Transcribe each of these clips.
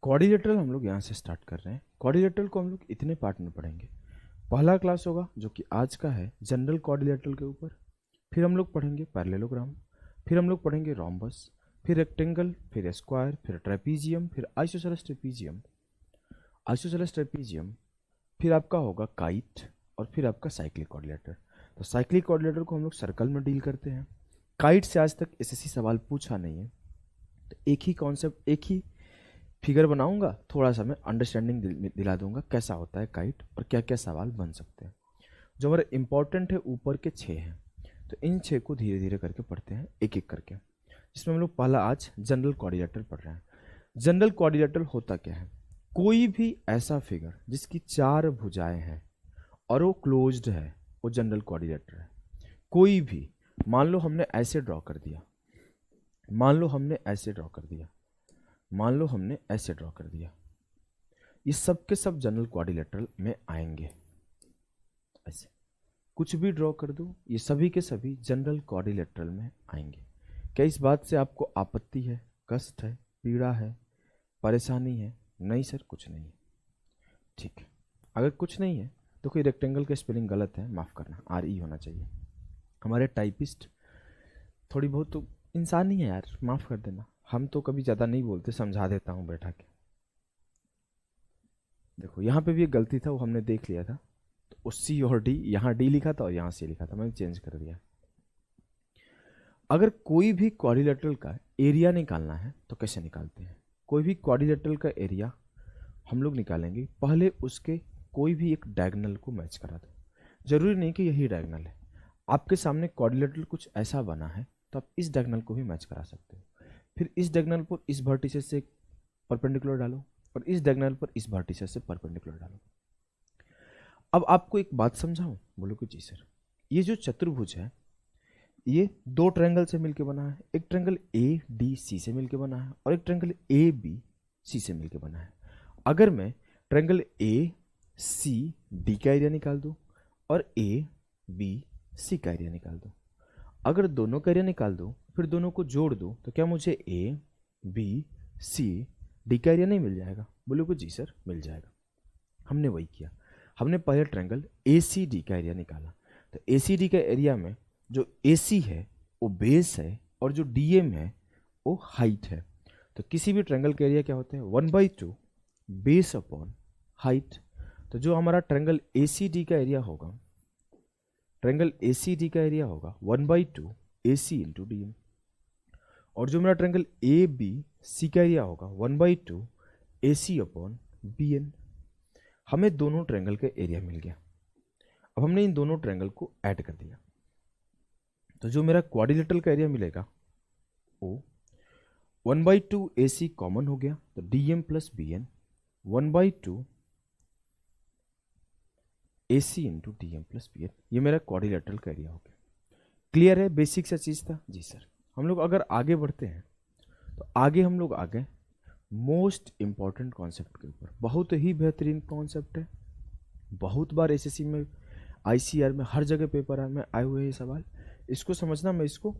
Quadrilateral हम लोग यहाँ से स्टार्ट कर रहे हैं। क्वाड्रिलेटरल को हम लोग इतने पार्ट में पढ़ेंगे। पहला क्लास होगा जो कि आज का है जनरल क्वाड्रिलेटरल के ऊपर, फिर हम लोग पढ़ेंगे पैरेललोग्राम, फिर हम लोग पढ़ेंगे रोम्बस, फिर रेक्टेंगल, फिर स्क्वायर, फिर ट्रेपीजियम, फिर आइसोसेलेस ट्रेपीजियम, आइसोसेलेस ट्रेपीजियम, फिर आपका होगा काइट, और फिर आपका साइक्लिक क्वाड्रिलेटर। तो साइक्लिक क्वाड्रिलेटर को हम लोग सर्कल में डील करते हैं। काइट से आज तक एसएससी सवाल पूछा नहीं है, तो एक ही कॉन्सेप्ट, एक ही फिगर बनाऊंगा, थोड़ा सा मैं अंडरस्टैंडिंग दिला दूंगा कैसा होता है काइट और क्या क्या सवाल बन सकते हैं। जो हमारे इंपॉर्टेंट है ऊपर के 6 हैं, तो इन 6 को धीरे धीरे करके पढ़ते हैं एक एक करके, जिसमें हम लोग पहला आज जनरल क्वाड्रिलेटरल पढ़ रहे हैं। जनरल क्वाड्रिलेटरल होता क्या है? कोई भी ऐसा फिगर जिसकी 4 भुजाएं हैं और वो क्लोज्ड है, वो जनरल क्वाड्रिलेटर है। कोई भी, मान लो हमने ऐसे ड्रॉ कर दिया, मान लो हमने ऐसे ड्रॉ कर दिया, मान लो हमने ऐसे ड्रॉ कर दिया, ये सब के सब जनरल क्वाड्रिलेटरल में आएंगे। ऐसे कुछ भी ड्रॉ कर दो, ये सभी के सभी जनरल क्वाड्रिलेटरल में आएंगे। क्या इस बात से आपको आपत्ति है, कष्ट है, पीड़ा है, परेशानी है? नहीं सर, कुछ नहीं है। ठीक है, अगर कुछ नहीं है तो कोई रेक्टेंगल का स्पेलिंग गलत है, माफ़ करना, RE होना चाहिए। हमारे टाइपिस्ट थोड़ी बहुत तो इंसान ही है यार, माफ़ कर देना। हम तो कभी ज़्यादा नहीं बोलते, समझा देता हूँ बैठा के। देखो यहाँ पे भी एक गलती था, वो हमने देख लिया था। तो C और D, यहाँ D लिखा था और यहाँ C लिखा था, मैंने चेंज कर दिया। अगर कोई भी क्वाड्रिलेटरल का एरिया निकालना है तो कैसे निकालते हैं? कोई भी क्वाड्रिलेटरल का एरिया हम लोग निकालेंगे, पहले उसके कोई भी एक डायगोनल को मैच करा दो। जरूरी नहीं कि यही डायगोनल है, आपके सामने क्वाड्रिलेटरल कुछ ऐसा बना है तो आप इस डायगोनल को भी मैच करा सकते हो। फिर इस डायगोनल पर इस वर्टिसेस से परपेंडिकुलर डालो और इस डायगोनल पर इस वर्टिसेस से परपेंडिकुलर डालो। अब आपको एक बात समझाऊं? बोलो कि जी सर। ये जो चतुर्भुज है, ये 2 ट्रायंगल से मिलकर बना है। एक ट्रायंगल ADC से मिलकर बना है और एक ट्रायंगल ABC से मिलकर बना है। अगर मैं ट्रायंगल ACD का एरिया निकाल दूं और ABC का एरिया निकाल दूं, अगर दोनों का एरिया निकाल दूं फिर दोनों को जोड़ दूं, तो क्या मुझे ABCD का एरिया नहीं मिल जाएगा? बोलो कि जी सर, मिल जाएगा। हमने वही किया, हमने पहले ट्रायंगल ACD का एरिया निकाला। तो ACD के एरिया में जो AC है वो बेस है और जो DM है वो हाइट है। तो किसी भी ट्रायंगल का एरिया क्या होता है? 1/2 बेस अपॉन हाइट। तो जो हमारा ट्रायंगल ACD का एरिया होगा, ट्रायंगल ACD का एरिया होगा 1/2 AC इंटू DM, और जो मेरा ट्रायंगल ABC का एरिया होगा 1/2 AC अपॉन BN। हमें दोनों ट्रायंगल का एरिया मिल गया। अब हमने इन दोनों ट्रायंगल को ऐड कर दिया, तो जो मेरा क्वाड्रिलेटरल का एरिया मिलेगा वो 1/2 AC कॉमन हो गया, तो DM plus BN 1/2 AC into DM plus BN, ये मेरा क्वाड्रिलेटरल का एरिया हो गया। क्लियर है? बेसिक सा चीज था जी सर। हम लोग अगर आगे बढ़ते हैं तो आगे हम लोग आ गए मोस्ट इंपॉर्टेंट कॉन्सेप्ट के ऊपर। बहुत ही बेहतरीन कॉन्सेप्ट है, बहुत बार एसएससी में, ICR में, हर जगह पेपर में आए हुए ये सवाल। इसको समझना, मैं इसको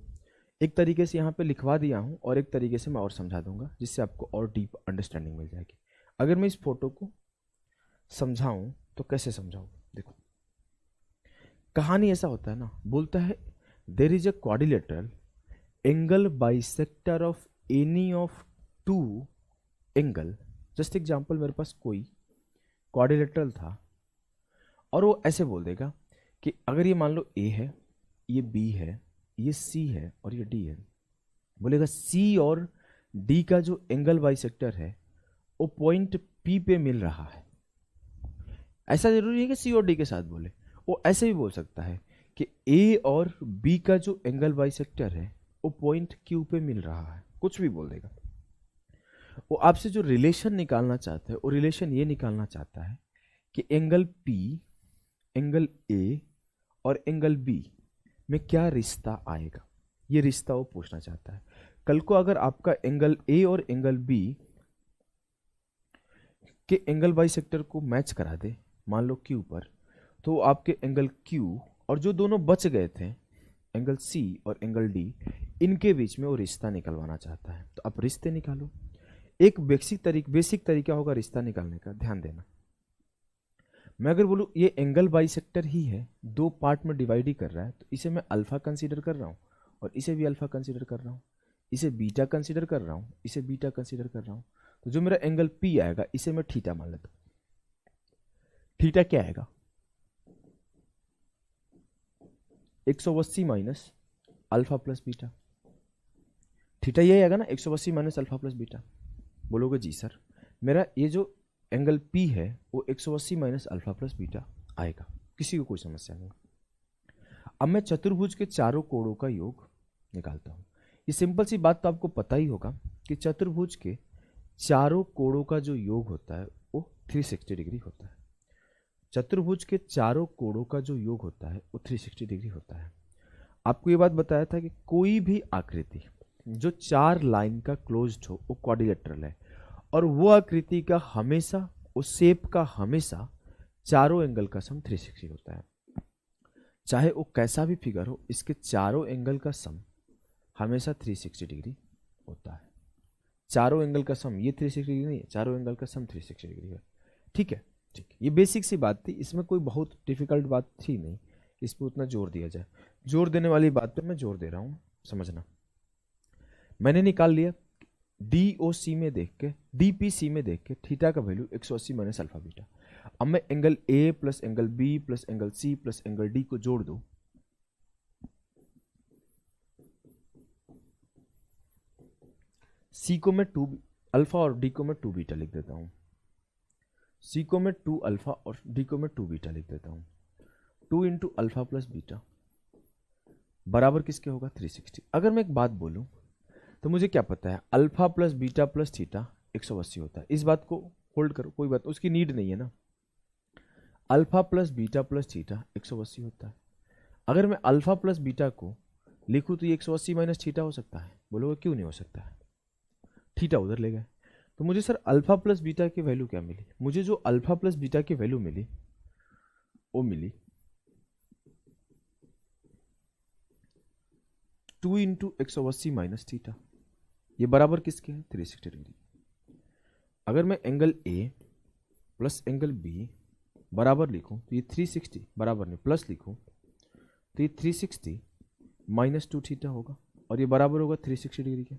एक तरीके से यहाँ पे लिखवा दिया हूँ और एक तरीके से मैं और समझा दूंगा, जिससे आपको और डीप अंडरस्टैंडिंग मिल जाएगी। अगर मैं इस फोटो को समझाऊं तो कैसे समझाऊं? देखो, कहानी ऐसा होता है ना, बोलता है there is a quadrilateral angle bisector of any of 2 angle. Just example, मेरे पास कोई क्वाड्रिलेटरल था और वो ऐसे बोल देगा कि अगर ये मान लो A है, ये B है, ये C है और ये D है, बोलेगा C और D का जो एंगल बाइसेक्टर है वो पॉइंट P पे मिल रहा है। ऐसा जरूरी है कि C और D के साथ बोले, वो ऐसे भी बोल सकता है कि A और B का जो एंगल बाइसेक्टर है वो पॉइंट Q पे मिल रहा है, कुछ भी बोल देगा। वो आपसे जो रिलेशन निकालना चाहता है, वो रिलेशन ये निकालना चाहता है कि एंगल P, एंगल A और एंगल B में क्या रिश्ता आएगा, ये रिश्ता वो पूछना चाहता है। कल को अगर आपका एंगल A और एंगल B के एंगल बाइसेक्टर को मैच करा दे, मान लो Q पर, तो आपके एंगल Q और जो दोनों बच गए थे एंगल C और एंगल D, इनके बीच में वो रिश्ता निकलवाना चाहता है। तो आप रिश्ते निकालो। एक बेसिक तरीका होगा रिश्ता निकालने का, ध्यान देना। मैं अगर बोलूँ ये एंगल बाइसेक्टर ही है, दो पार्ट में डिवाइड ही कर रहा है, तो इसे मैं अल्फा कंसीडर कर रहा हूँ और इसे भी अल्फा कंसीडर कर रहा हूँ, इसे बीटा कंसीडर कर रहा हूँ, इसे बीटा कंसीडर कर रहा हूँ। तो जो मेरा एंगल पी आएगा इसे मैं थीटा मान लेता हूँ। थीटा क्या आएगा? 180 minus alpha plus beta. Theta ये आएगा ना, 180 माइनस अल्फा प्लस बीटा। बोलोगे जी सर मेरा ये जो एंगल पी है वो 180 माइनस अल्फा प्लस बीटा आएगा, किसी को कोई समस्या नहीं। अब मैं चतुर्भुज के चारों कोणों का योग निकालता हूं। ये सिंपल सी बात तो आपको पता ही होगा कि चतुर्भुज के चारों कोणों का जो योग होता है वो 360 डिग्री होता है। चतुर्भुज के चारों कोणों का जो योग होता है वो 360 डिग्री होता है। आपको ये बात बताया था कि कोई भी आकृति जो चार लाइन का क्लोज्ड हो वो क्वाड्रिलेटरल है, और वो आकृति का हमेशा, उस शेप का हमेशा चारों एंगल का सम 360 होता है। चाहे वो कैसा भी फिगर हो, इसके चारों एंगल का सम हमेशा 360 डिग्री होता है। चारों एंगल का सम ये 360 डिग्री नहीं है, चारों एंगल का सम 360 डिग्री है। ठीक है, ठीक है, ये बेसिक सी बात थी, इसमें कोई बहुत डिफिकल्ट बात थी नहीं, इस पर उतना जोर दिया जाए। जोर देने वाली बात पे मैं जोर दे रहा हूँ, समझना। मैंने निकाल लिया DOC में देख के, DPC में देख के थीटा का वैल्यू 180 माइनस अल्फा बीटा। अब मैं angle A plus angle B plus angle C plus angle D को जोड़ दूं, C को मैं 2 अल्फा और D को मैं 2 बीटा लिख देता हूं। C को मैं 2 अल्फा और D को मैं 2 बीटा लिख देता हूं। 2 इंटू अल्फा प्लस बीटा बराबर किसके होगा? 360। अगर मैं एक बात बोलूं तो मुझे क्या पता है, alpha plus beta plus theta 180 होता है। इस बात को होल्ड करो, कोई बात उसकी नीड नहीं है ना। Alpha plus beta plus theta 180 होता है। अगर मैं अल्फा प्लस बीटा को लिखूं तो ये 180 माइनस थीटा हो सकता है। बोलोगे क्यों नहीं हो सकता है? थीटा उधर ले गए तो मुझे सर अल्फा प्लस बीटा की वैल्यू क्या मिली? मुझे जो अल्फा प्लस बीटा की वैल्यू मिली वो मिली 2 इंटू 180 माइनस थीटा। ये बराबर किसके है? 360 डिग्री। अगर मैं angle A plus angle B बराबर लिखूं तो ये 360 बराबर नहीं प्लस लिखूं तो ये 360 माइनस 2 थीटा होगा, और ये बराबर होगा 360 डिग्री के।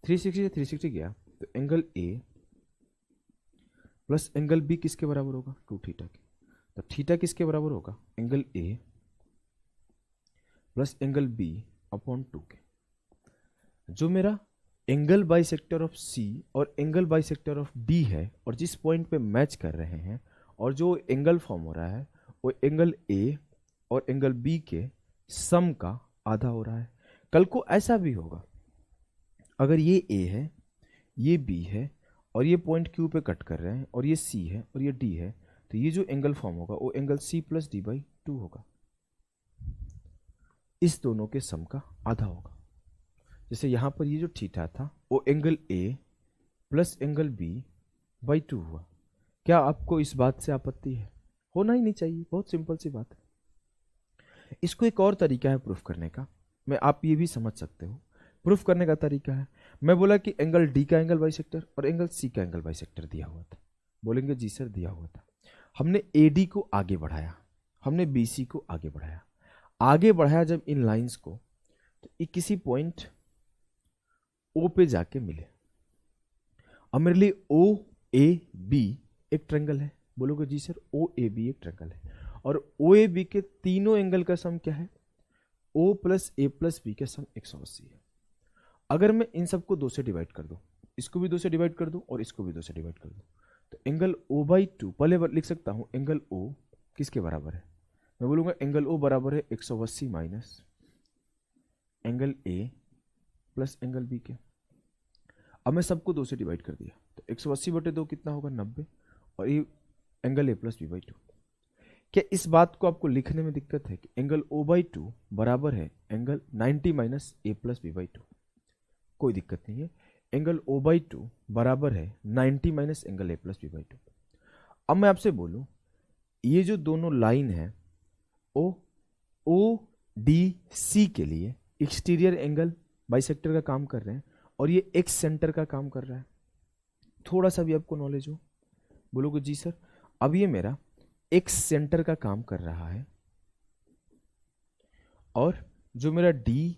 360 से 360 गया तो angle A plus angle B किसके बराबर होगा? 2 थीटा के। तो थीटा किसके बराबर होगा? Angle A plus angle B upon 2 के। जो मेरा एंगल बाइसेक्टर ऑफ C और एंगल बाइसेक्टर ऑफ D है, और जिस पॉइंट पे मैच कर रहे हैं, और जो एंगल फॉर्म हो रहा है वो एंगल A और एंगल B के सम का आधा हो रहा है। कल को ऐसा भी होगा, अगर ये A है, ये B है, और ये पॉइंट Q पे कट कर रहे हैं, और ये C है और ये D है, तो ये जो एंगल फॉर्म होगा वो angle C plus D by 2 होगा। इस दोनों के सम का आधा होगा। जैसे यहां पर ये जो थीटा था वो angle A plus angle B by 2 हुआ। क्या आपको इस बात से आपत्ति है? होना ही नहीं चाहिए, बहुत सिंपल सी बात है। इसको एक और तरीका है प्रूफ करने का, मैं आप ये भी समझ सकते हो। प्रूफ करने का तरीका है, मैं बोला कि एंगल D का एंगल बाइसेक्टर और एंगल C का एंगल बाइसेक्टर दिया हुआ था। बोलेंगे जी सर दिया हुआ था। हमने AD को आगे बढ़ाया, हमने BC को आगे बढ़ाया। आगे बढ़ाया जब इन लाइंस को, तो ये किसी पॉइंट O पे जाके मिले। अब मेरे लिए OAB एक ट्रायंगल है। बोलोगे जी सर OAB एक ट्रायंगल है, और OAB के तीनों एंगल का सम क्या है? O plus A plus B का सम 180 है। अगर मैं इन सबको 2 से डिवाइड कर दूं, इसको भी 2 से डिवाइड कर दूं और इसको भी 2 से डिवाइड कर दूं, तो एंगल O बाई 2 पहले लिख सकता हूं। एंगल O किसके बराबर है? मैं बोलूंगा एंगल O बराबर है 180 minus angle A plus angle B के। अब मैं सबको 2 से डिवाइड कर दिया, तो 180 बटे 2 कितना होगा? 90, और ये angle A plus B by 2। क्या इस बात को आपको लिखने में दिक्कत है कि एंगल O बाई 2 बराबर है angle 90 minus A plus B by 2? कोई दिक्कत नहीं है। एंगल O बाई 2 बराबर है 90 minus angle A plus B by 2। अब मैं आपसे बोलूं, ये जो दोनों लाइन है ODC के लिए एक्सटीरियर एंगल बाइसेक्टर का काम कर रहे हैं, और ये एक्स सेंटर का काम कर रहा है। थोड़ा सा भी आपको नॉलेज हो, बोलोगे जी सर। अब ये मेरा एक्स सेंटर का काम कर रहा है और जो मेरा डी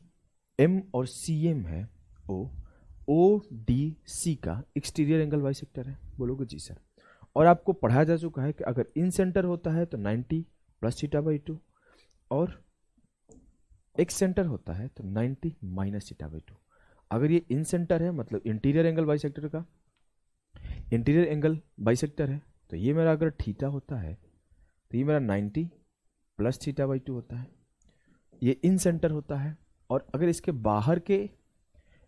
एम और सी एम है वो ओ डी सी का एक्सटीरियर एंगल बाइसेक्टर है, बोलोगे जी सर। और आपको पढ़ाया जा चुका है कि अगर इन सेंटर होता है तो 90 प्लस थीटा बाई 2 और एक्स सेंटर होता है तो 90 माइनस थीटा बाई 2। अगर ये इन सेंटर है मतलब इंटीरियर एंगल बाइसेक्टर का इंटीरियर एंगल बाइसेक्टर है, तो ये मेरा अगर थीटा होता है तो ये मेरा 90 प्लस थीटा बाई 2 होता है, ये इन सेंटर होता है। और अगर इसके बाहर के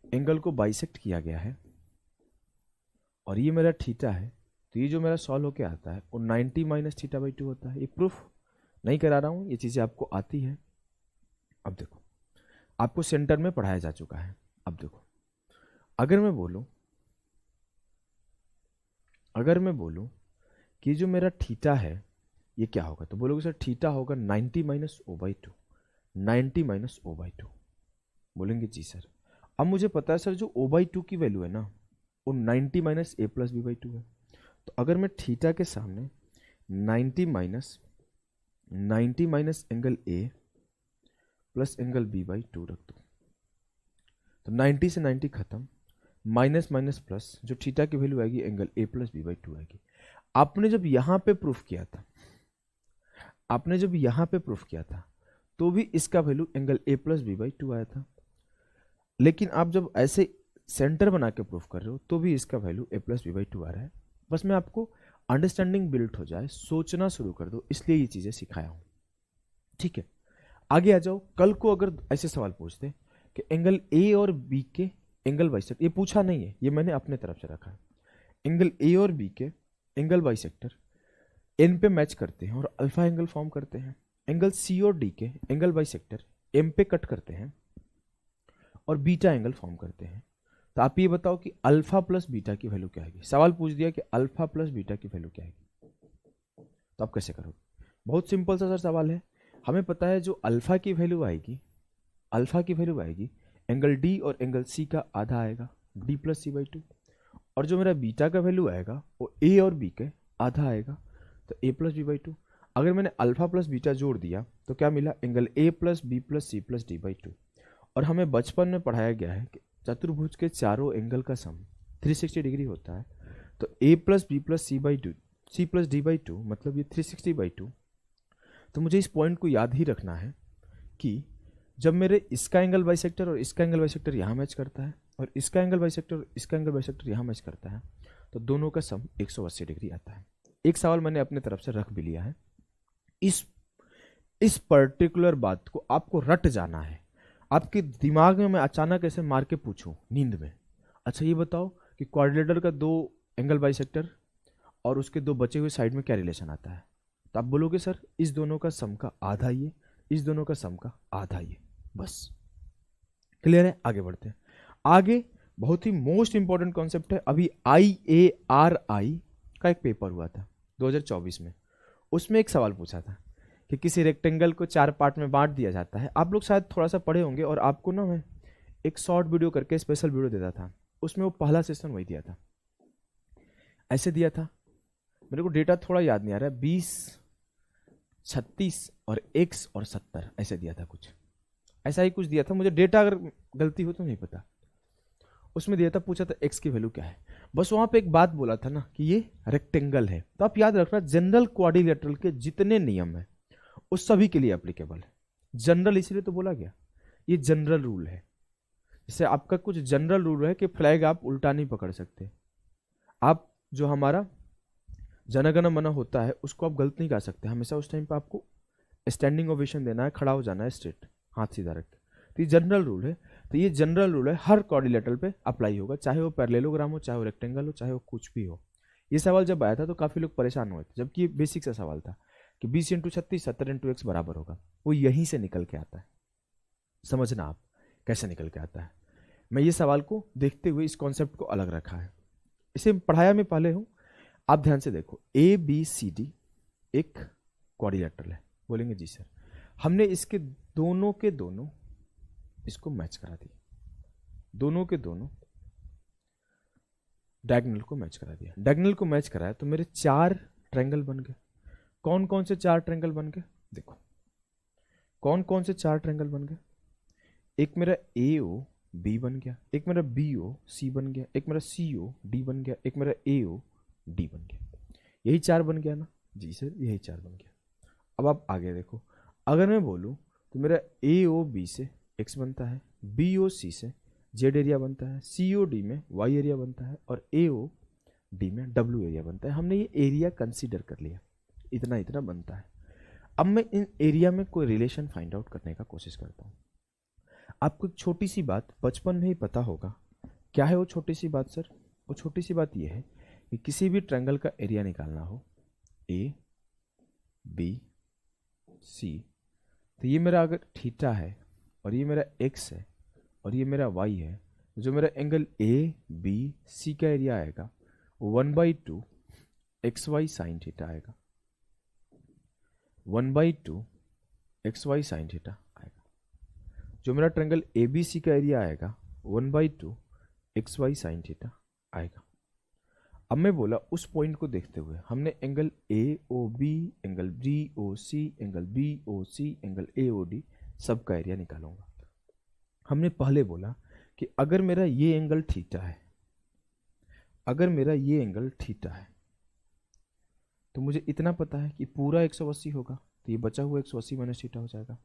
एंगल को बाइसेक्ट किया गया है और ये मेरा थीटा है, तो ये जो मेरा सॉल्व होके आता है वो 90 माइनस थीटा बाई 2 होता है। ये प्रूफ नहीं करा रहा हूँ, ये चीज़ें आपको आती है। अब देखो, आपको सेंटर में पढ़ाया जा चुका है। अब देखो, अगर मैं बोलूं कि जो मेरा थीटा है ये क्या होगा, तो बोलोगे सर थीटा होगा 90 minus O by 2, 90 minus O by 2, बोलेंगे जी सर। अब मुझे पता है सर जो ओ बाई 2 की वैल्यू है ना वो 90 minus A plus B by 2 है। तो अगर मैं थीटा के सामने 90 minus angle A plus angle B by 2 रख दूँ तो 90 से 90 खत्म, माइनस माइनस प्लस, जो थीटा की वैल्यू आएगी angle A plus B by 2 आएगी। आपने जब यहां पे प्रूफ किया था तो भी इसका value angle A plus B by 2 आया था, लेकिन आप जब ऐसे सेंटर बना के प्रूफ कर रहे हो तो भी इसका value A plus B by 2 आ रहा है। बस मैं आपको अंडरस्टैंडिंग बिल्ड हो जाए, सोचना शुरू कर दो, इसलिए ये चीजें सिखाया हूं। ठीक है, आगे आ जाओ। कल को अगर ऐसे सवाल पूछते कि एंगल ए और बी के एंगल बाइसेक्टर, ये पूछा नहीं है, ये मैंने अपने तरफ से रखा है, एंगल ए और बी के एंगल बाइसेक्टर एन पे मैच करते हैं और अल्फा एंगल फॉर्म करते हैं। एंगल सी और डी के एंगल बाइसेक्टर एम पे कट करते हैं और बीटा एंगल फॉर्म करते हैं। तो आप ये बताओ कि अल्फा प्लस बीटा की वैल्यू क्या आएगी। सवाल पूछ दिया कि अल्फा प्लस बीटा की वैल्यू क्या आएगी, तो आप कैसे करोगे। बहुत सिंपल सा सर सवाल है। हमें पता है जो अल्फा की वैल्यू आएगी एंगल डी और एंगल सी का आधा आएगा, डी प्लस सी बाई 2, और जो मेरा बीटा का वैल्यू आएगा वो ए और बी के आधा आएगा, तो ए प्लस बी बाई 2। अगर मैंने अल्फा प्लस बीटा जोड़ दिया तो क्या मिला, angle A plus B plus C plus D by 2। और हमें बचपन में पढ़ाया गया है कि चतुर्भुज के चारों एंगल का सम 360 डिग्री होता है, तो A plus B plus C by 2 C plus D by 2 मतलब ये 360 बाई 2। तो मुझे इस पॉइंट को याद ही रखना है कि जब मेरे इसका एंगल बाइसेक्टर और इसका एंगल बाइसेक्टर यहाँ मैच करता है और इसका एंगल बाइसेक्टर और इसका एंगल बाइसेक्टर यहाँ मैच करता है, तो दोनों का सम 180 डिग्री आता है। एक सवाल मैंने अपने तरफ से रख भी लिया है। इस पर्टिकुलर बात को आपको रट जाना है। आपके दिमाग में मैं अचानक ऐसे मार के पूछूं नींद में, अच्छा ये बताओ कि क्वाड्रिलेटरल का 2 एंगल बाइसेक्टर और उसके 2 बचे हुए साइड में क्या रिलेशन आता है, तो आप बोलोगे सर इस दोनों का सम का आधा ये, इस दोनों का सम का आधा ये। बस क्लियर है। आगे बढ़ते हैं। आगे बहुत ही मोस्ट इंपॉर्टेंट कॉन्सेप्ट है। अभी IARI का एक पेपर हुआ था 2024 में, उसमें एक सवाल पूछा था कि किसी रेक्टेंगल को 4 पार्ट में बांट दिया जाता है। आप लोग शायद थोड़ा सा पढ़े होंगे और आपको ना मैं एक शॉर्ट वीडियो करके स्पेशल वीडियो देता था, उसमें वो पहला सेशन वही दिया था। ऐसे दिया था, मेरे को डेटा थोड़ा याद नहीं आ रहा है, 20, 36 और x और 70 ऐसे दिया था, कुछ ऐसा ही कुछ दिया था। मुझे डेटा अगर गलती हो तो नहीं पता। उसमें दिया था, पूछा था x की वैल्यू क्या है। बस वहां पे एक बात बोला था ना कि ये रेक्टेंगल है, तो आप याद रखना जनरल क्वाड्रिलेटरल के जितने नियम है उस सभी के लिए एप्लीकेबल है। जनरल इसलिए तो बोला गया, ये जनरल रूल है। जैसे आपका कुछ जनरल रूल है कि फ्लैग आप उल्टा नहीं पकड़ सकते, आप जो हमारा जनगण मन होता है उसको आप गलत नहीं कर सकते, हमेशा उस टाइम पे आपको स्टैंडिंग ओवेशन देना है, खड़ा हो जाना है स्ट्रेट, हाथ सीधा रख के। तो ये जनरल रूल है। तो ये जनरल रूल है, हर क्वाड्रिलेटरल पे अप्लाई होगा, चाहे वो पैरेललोग्राम हो, चाहे वो रेक्टेंगल हो, चाहे वो कुछ भी हो। ये सवाल जब आया था तो काफी लोग परेशान हुए थे, जबकि ये बेसिक सा सवाल था कि 20 × 36 70 × x बराबर होगा। वो यहीं से निकल के आता है, समझना आप कैसे निकल के आता है। मैं ये सवाल को देखते हुए इस कॉन्सेप्ट को अलग रखा है, इसे पढ़ाया मैं पहले हूं। आप ध्यान से देखो, ABCD एक क्वाड्रिलेटरल है, बोलेंगे जी सर। हमने इसके दोनों के दोनों इसको मैच करा दिए, दोनों के दोनों डायगोनल को मैच करा दिया, डायगोनल को मैच कराया तो मेरे 4 ट्रायंगल बन गए। कौन कौन से 4 ट्रायंगल बन गए, देखो कौन कौन से 4 ट्रायंगल बन गए। एक मेरा ए ओ बी बन गया, एक मेरा बी ओ सी बन गया, एक मेरा सी ओ डी बन गया, एक मेरा ए ओ डी बन गया। यही 4 बन गया ना, जी सर यही 4 बन गया। अब आप आगे देखो, अगर मैं बोलूँ तो मेरा ए ओ बी से एक्स बनता है, बी ओ सी से जेड एरिया बनता है, सी ओ डी में वाई एरिया बनता है और ए ओ डी में डब्ल्यू एरिया बनता है। हमने ये एरिया कंसीडर कर लिया, इतना इतना बनता है। अब मैं इन एरिया में कोई रिलेशन फाइंड आउट करने का कोशिश करता हूँ। आपको एक छोटी सी बात बचपन में ही पता होगा, क्या है वो छोटी सी बात सर? वो छोटी सी बात ये है कि किसी भी ट्रायंगल का एरिया निकालना हो, ए बी सी, तो ये मेरा अगर थीटा है और ये मेरा एक्स है और ये मेरा वाई है, जो मेरा एंगल ए बी सी का एरिया आएगा वो 1/2 एक्स वाई साइन थीटा आएगा, 1/2 एक्स वाई साइन थीटा आएगा। जो मेरा ट्रायंगल ए बी सी का एरिया आएगा 1/2 एक्स वाई साइन थीटा आएगा। अब मैं बोला उस पॉइंट को देखते हुए हमने angle A O B, angle B O C, angle B O C, angle A O D सबका एरिया निकालूंगा। हमने पहले बोला कि अगर मेरा ये एंगल थीटा है, अगर मेरा ये एंगल थीटा है तो मुझे इतना पता है कि पूरा 180 होगा, तो ये बचा हुआ 180 माइनस थीटा हो जाएगा।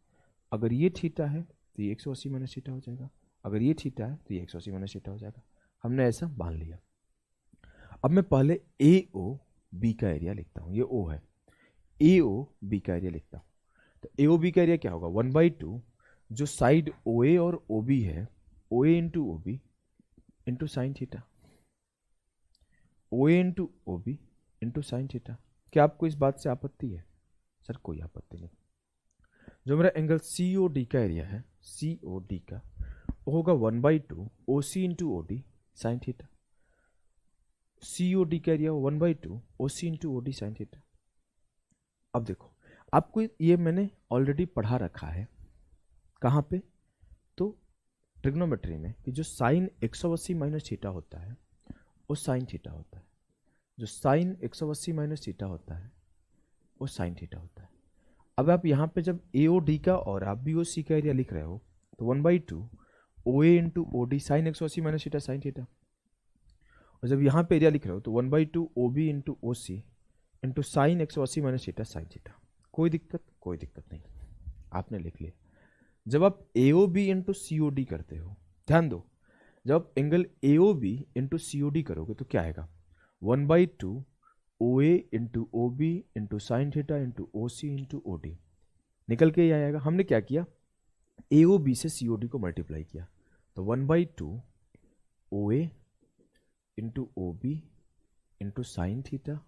अगर ये थीटा है तो ये 180 माइनस थीटा हो जाएगा, अगर ये थीटा है तो ये 180 माइनस थीटा हो जाएगा। हमने ऐसा मान लिया। अब मैं पहले ए ओ बी का एरिया लिखता हूँ, ये ओ है, ए ओ बी का एरिया लिखता हूँ। तो ए ओ बी का एरिया क्या होगा, 1/2 जो साइड ओ ए और ओ बी है, O A into O B into sine theta, O A into O B into sine theta. क्या आपको इस बात से आपत्ति है? सर कोई आपत्ति नहीं। जो मेरा एंगल सी ओ डी का एरिया है, सी ओ डी का वो होगा 1/2 O C into O D sine theta. C O D का area 1/2 O C into O D sine theta. अब देखो आपको ये मैंने ऑलरेडी पढ़ा रखा है, कहाँ पे? तो ट्रिग्नोमेट्री में, कि जो साइन 180 माइनस थीटा होता है वो साइन थीटा होता है, जो साइन 180 माइनस थीटा होता है वो साइन थीटा होता है। अब आप यहाँ पे जब ए ओ डी का और आप बी ओ सी का एरिया लिख रहे हो तो 1/2 O A into O D sine 180 minus theta sine theta, और जब यहाँ पे एरिया लिख रहे हो तो 1/2 O B into O C into sine 180 minus theta sine theta. कोई दिक्कत? कोई दिक्कत नहीं, आपने लिख लिया। जब आप A O B into C O D करते हो, ध्यान दो, जब आप angle A O B into C O D करोगे तो क्या आएगा, 1/2 O A into O B into sine theta into O C into O D निकल के ही आएगा। हमने क्या किया, ए ओ बी से सी ओ डी को मल्टीप्लाई किया, तो 1/2 O A into O B into sine theta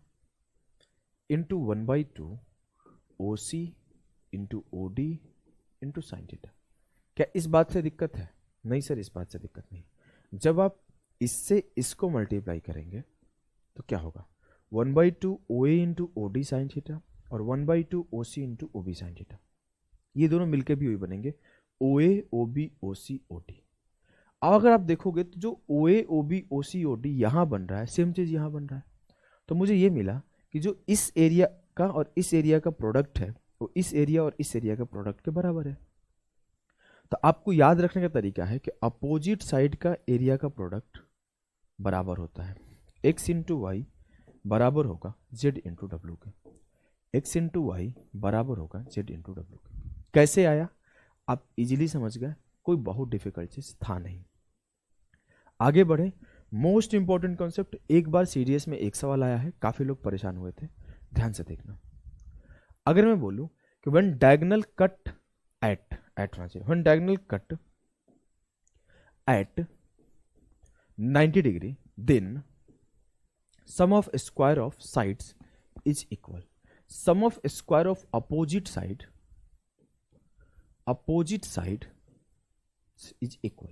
into 1/2 O C into O D into sine theta. क्या इस बात से दिक्कत है? नहीं सर इस बात से दिक्कत नहीं। जब आप इससे इसको मल्टीप्लाई करेंगे तो क्या होगा, 1/2 O A into O D sine theta और 1/2 O C into O B sine theta, ये दोनों मिलकर भी वही बनेंगे ओ ए ओ बी ओ सी ओ डी। अब अगर आप देखोगे तो जो ओ ए ओ बी ओ सी ओ डी यहाँ बन रहा है, सेम चीज यहाँ बन रहा है। तो मुझे ये मिला कि जो इस एरिया का और इस एरिया का प्रोडक्ट है वो इस एरिया और इस एरिया का प्रोडक्ट के बराबर है। तो आपको याद रखने का तरीका है कि अपोजिट साइड का एरिया का प्रोडक्ट बराबर होता है, एक्स इंटू वाई बराबर होगा जेड इंटू डब्ल्यू के, एक्स इंटू वाई बराबर होगा जेड इंटू डब्ल्यू के। कैसे आया आप इजीली समझ गए, कोई बहुत डिफिकल्ट चीज था नहीं। आगे बढ़े, मोस्ट इंपॉर्टेंट कॉन्सेप्ट, एक बार सीडीएस में एक सवाल आया है, काफी लोग परेशान हुए थे, ध्यान से देखना। अगर मैं बोलूं कि when diagonal cut at when diagonal cut at 90 degree then sum of square of sides is equal, sum of square of opposite side is equal।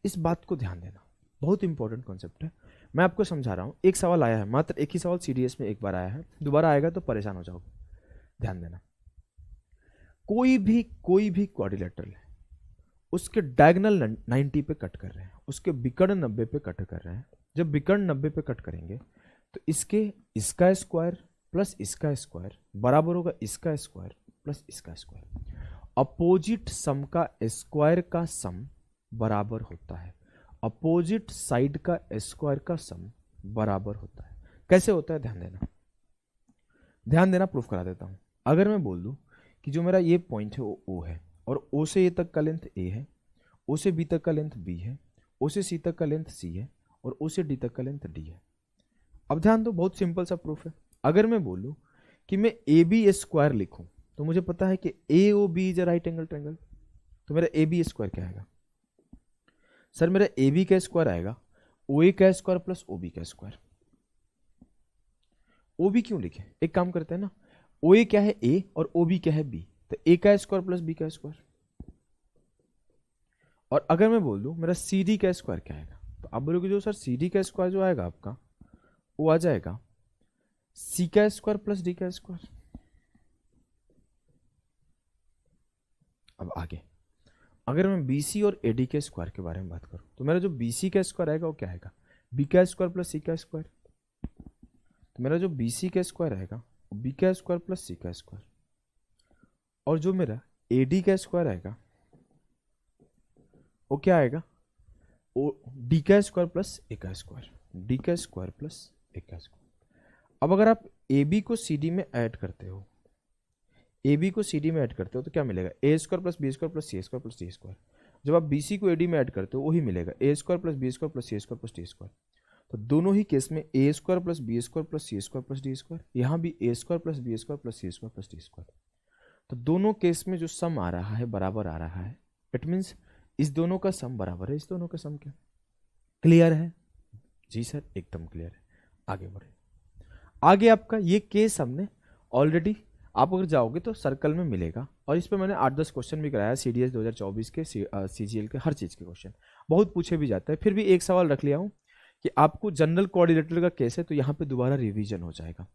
इस बात को ध्यान देना, बहुत इंपॉर्टेंट कॉन्सेप्ट है। मैं आपको समझा रहा हूं, एक सवाल आया है, मात्र एक ही सवाल सीडीएस में एक बार आया है, दोबारा आएगा तो परेशान हो जाओगे, ध्यान देना। कोई भी क्वाड्रिलेटरल है, उसके डायगोनल 90 पे कट कर रहे हैं, उसके विकर्ण 90 पे कट कर रहे हैं, जब विकर्ण 90 पे कट करेंगे तो इसका स्क्वायर प्लस इसका स्क्वायर बराबर होगा इसका स्क्वायर प्लस इसका स्क्वायर। अपोजिट सम का स्क्वायर का सम बराबर होता है, अपोजिट साइड का स्क्वायर का सम बराबर होता है। कैसे होता है ध्यान देना, ध्यान देना, प्रूफ करा देता हूं। अगर मैं बोल दूं कि जो मेरा ये पॉइंट है वो ओ है और ओ से ए तक का लेंथ ए है, ओ से बी तक का लेंथ बी है, ओ से सी तक का लेंथ सी है और ओ से डी तक का लेंथ डी है। अब ध्यान दो, बहुत सिंपल सा प्रूफ है। अगर मैं बोलूं कि मैं ए बी स्क्वायर लिखूं तो मुझे पता है कि A O B is a right angle triangle, तो मेरा ए बी स्क्वायर क्या आएगा सर? मेरा ए बी का स्क्वायर आएगा ओ ए का स्क्वायर प्लस ओ बी का स्क्वायर। ओ बी क्यों लिखे, एक काम करते हैं ना, ओ ए क्या है ए और ओ बी क्या है बी, तो ए का स्क्वायर प्लस बी का स्क्वायर। और अगर मैं बोल दूं मेरा सी डी का स्क्वायर क्या आएगा, तो आप बोलोगे जो सर सी डी का स्क्वायर जो आएगा आपका वो आ जाएगा सी का स्क्वायर प्लस डी का स्क्वायर। अब आगे अगर मैं बीसी और एडी के स्क्वायर के बारे में बात करूं तो मेरा जो बीसी का स्क्वायर आएगा वो क्या आएगा, बी का स्क्वायर प्लस सी का स्क्वायर। तो मेरा जो बीसी का स्क्वायर आएगा वो बी का स्क्वायर प्लस सी का स्क्वायर, और जो मेरा एडी का स्क्वायर आएगा वो क्या आएगा, ओ डी का स्क्वायर प्लस ए का स्क्वायर, डी का स्क्वायर प्लस ए का स्क्वायर। अब अगर आप ए बी को सी डी में ऐड करते हो, ए बी को सी डी में ऐड करते हो तो क्या मिलेगा, A square plus B square plus C square plus D square. जब आप बी सी को ए डी में ऐड करते हो वही मिलेगा A square plus B square plus C square plus D square. तो दोनों ही केस में A square plus B square plus C square plus D square, यहाँ भी A square plus B square plus C square plus D square. तो दोनों case में जो सम आ रहा है बराबर आ रहा है, इट मीन्स इस दोनों का सम बराबर है इस दोनों का सम। क्या क्लियर है? जी सर एकदम क्लियर है। आगे बढ़े, आगे आपका ये केस हमने ऑलरेडी, आप अगर जाओगे तो सर्कल में मिलेगा, और इस पे मैंने 8-10 क्वेश्चन भी कराया CDS 2024 के CGL के हर चीज़ के क्वेश्चन बहुत पूछे भी जाते हैं। फिर भी एक सवाल रख लिया हूँ कि आपको जनरल कोऑर्डिनेटर का केस है तो यहाँ पे दोबारा रिवीजन हो जाएगा।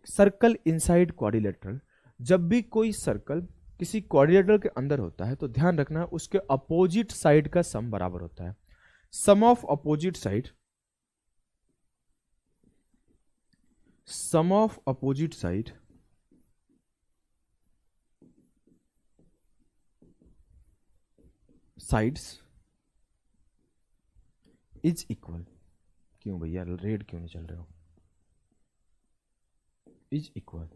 सर्कल इनसाइड कोऑर्डिनेटर, जब भी कोई सर्कल किसी कोऑर्डिनेटर के अंदर होता है तो ध्यान रखना उसके अपोजिट साइड का सम बराबर होता है। Sum of opposite side, sum of opposite side sides is equal. क्यों भैया रेड क्यों नहीं चल रहे हो? इज इक्वल,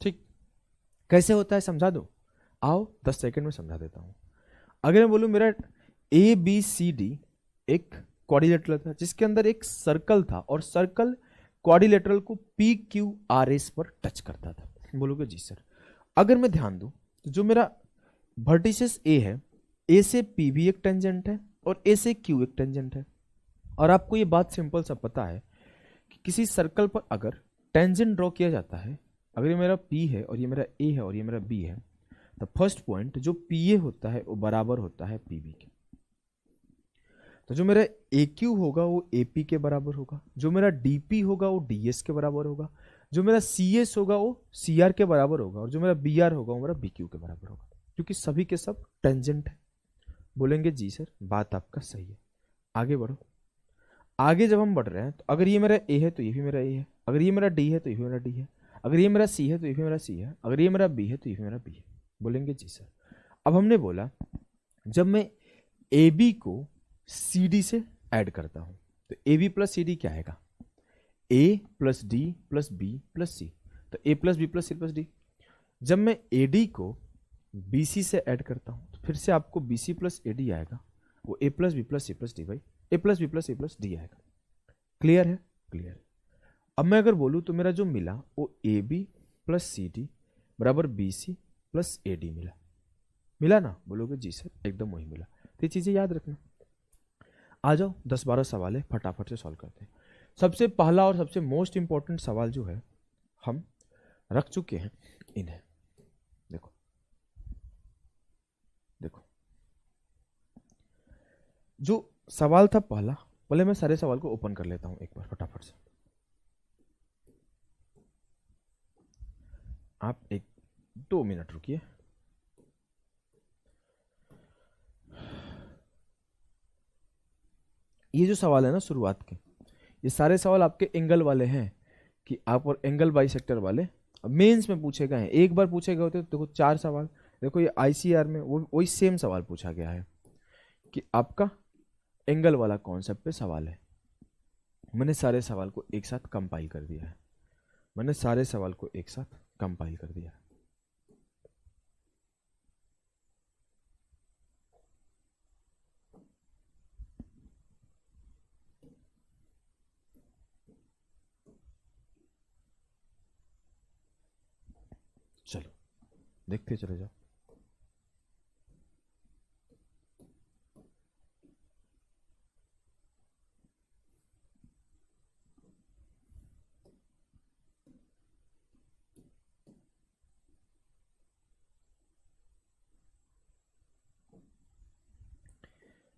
ठीक। कैसे होता है समझा दो, आओ 10 सेकंड में समझा देता हूं। अगर मैं बोलूं मेरा ए बी सी डी एक क्वाड्रिलेटरल था जिसके अंदर एक सर्कल था और सर्कल क्वाड्रिलेटरल को पी क्यू आर एस पर टच करता था, बोलोगे जी सर। अगर मैं ध्यान दूं तो जो मेरा वर्टिसेस ए है, ए से पी भी एक टेंजेंट है और ए से क्यू एक टेंजेंट है। और आपको ये बात सिंपल सा पता है कि किसी सर्कल पर अगर टेंजेंट ड्रॉ किया जाता है, अगर ये मेरा P है और ये मेरा A है और ये मेरा B है, तो फर्स्ट पॉइंट जो PA होता है वो बराबर होता है PB के। तो जो मेरा AQ होगा वो AP के बराबर होगा, जो मेरा DP होगा वो DS के बराबर होगा, जो मेरा CS होगा वो CR के बराबर होगा, और जो मेरा BR होगा वो मेरा BQ के बराबर होगा, क्योंकि सभी के सब टेंजेंट है। बोलेंगे जी सर बात आपका सही है। आगे बढ़ो, आगे जब हम बढ़ रहे हैं तो अगर ये मेरा A है तो ये भी मेरा A है, अगर ये मेरा D है तो ये भी मेरा D है, अगर ये मेरा C है तो ये भी मेरा C है, अगर ये मेरा B है तो ये भी मेरा B है। बोलेंगे जी सर। अब हमने बोला जब मैं AB को CD से ऐड करता हूं तो AB प्लस CD क्या आएगा, A plus D plus B plus C, तो A plus B plus C plus D। जब मैं AD को BC से ऐड करता हूं तो फिर से आपको BC प्लस AD आएगा, वो A plus B plus C plus D by A plus B plus C plus D आएगा। क्लियर है? क्लियर है। अब मैं अगर बोलूं तो मेरा जो मिला वो AB प्लस CD बराबर BC प्लस AD मिला, मिला ना? बोलोगे जी सर एकदम वही मिला। तो ये चीजें याद रखना। आ जाओ 10-12 सवाल है, फटाफट से सॉल्व करते हैं। सबसे पहला और सबसे मोस्ट इंपॉर्टेंट सवाल जो है हम रख चुके हैं इन्हें, देखो देखो जो सवाल था पहला, पहले मैं सारे सवाल को ओपन कर लेता हूं एक बार फटाफट से। आप 1-2 मिनट रुकिए। ये जो सवाल है ना शुरुआत के, ये सारे सवाल आपके एंगल वाले हैं कि आप और एंगल बाइसेक्टर वाले मेंस में पूछे गए हैं। एक बार पूछे गए होते तो देखो 4 सवाल, देखो ये आईसीआर में वो वही सेम सवाल पूछा गया है कि आपका एंगल वाला कॉन्सेप्ट पे सवाल है। मैंने सारे सवाल को एक साथ कंपाइल कर दिया है, मैंने सारे सवाल को एक साथ कंपाइल कर दिया है। चलो देखते चले जाओ।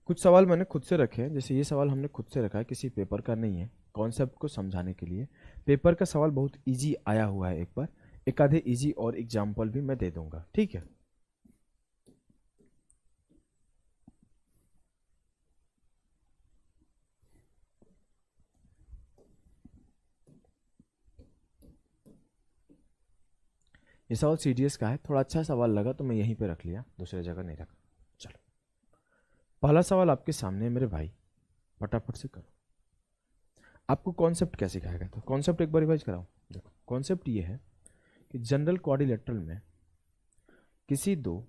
कुछ सवाल मैंने खुद से रखे हैं, जैसे ये सवाल हमने खुद से रखा है, किसी पेपर का नहीं है, कॉन्सेप्ट को समझाने के लिए। पेपर का सवाल बहुत इजी आया हुआ है, एक बार एक आधे इजी और एग्जाम्पल भी मैं दे दूंगा, ठीक है। ये सवाल सीडीएस का है, थोड़ा अच्छा सवाल लगा तो मैं यहीं पे रख लिया, दूसरी जगह नहीं रखा। चलो पहला सवाल आपके सामने है मेरे भाई, फटाफट से करो। आपको कॉन्सेप्ट क्या सिखाया गया था, कॉन्सेप्ट एक बार रिवाइज कराओ। देखो कॉन्सेप्ट ये है कि जनरल क्वाड्रिलेटरल में किसी दो,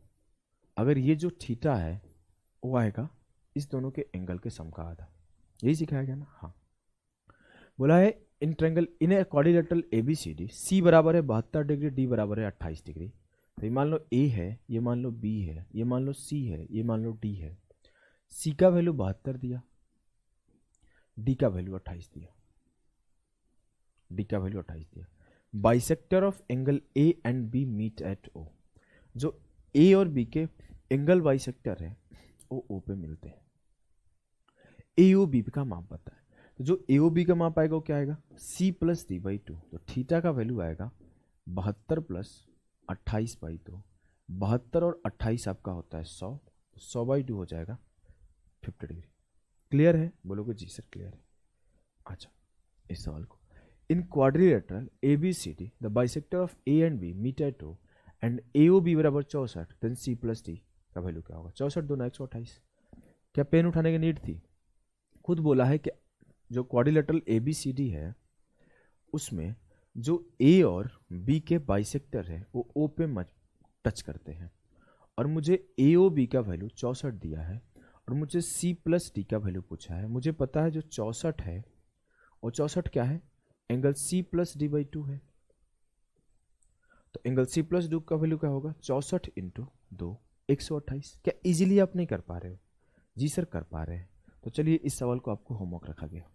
अगर ये जो थीटा है वो आएगा इस दोनों के एंगल के सम का आधा, यही सिखाया गया ना। हाँ, बोला है in triangle in a quadrilateral ABCD C बराबर है 72 डिग्री, डी बराबर है 28 डिग्री। तो ये मान लो ए है, ये मान लो बी है, ये मान लो सी है, ये मान लो डी है। सी का वैल्यू 72 दिया, डी का वैल्यू 28 दिया, डी का वैल्यू 28 दिया। Bisector of angle A and B meet at O, जो ए और बी के एंगल बाइसेक्टर है वो ओ पे मिलते हैं। ए ओ बी का माप पता है, तो जो ए ओ बी का माप आएगा वो क्या आएगा, सी प्लस डी बाई 2। तो थीटा का वैल्यू आएगा 72 प्लस 28/2। 72 और 28 आपका होता है 100, 100/2 हो जाएगा 50 डिग्री। क्लियर है, बोलोगे जी सर क्लियर है। अच्छा इस सवाल को, in quadrilateral A B C D the bisector of A and B meet at O and A O B बराबर 64, देन सी प्लस डी का वैल्यू क्या होगा, 64 दूना 128। क्या पेन उठाने की नीड थी, खुद बोला है कि जो quadrilateral A B C D है उसमें जो ए और बी के बाइसेक्टर है वो ओ पे टच करते हैं, और मुझे ए ओ बी का वैल्यू 64 दिया है और मुझे सी प्लस डी का वैल्यू पूछा है। मुझे पता है जो 64 है और 64 क्या है, angle C plus D by 2 है। तो एंगल सी प्लस डी का वैल्यू क्या होगा, 64 इंटू 2 128। क्या इजीली आप नहीं कर पा रहे हो, जी सर कर पा रहे हैं। तो चलिए इस सवाल को आपको होमवर्क रखा गया।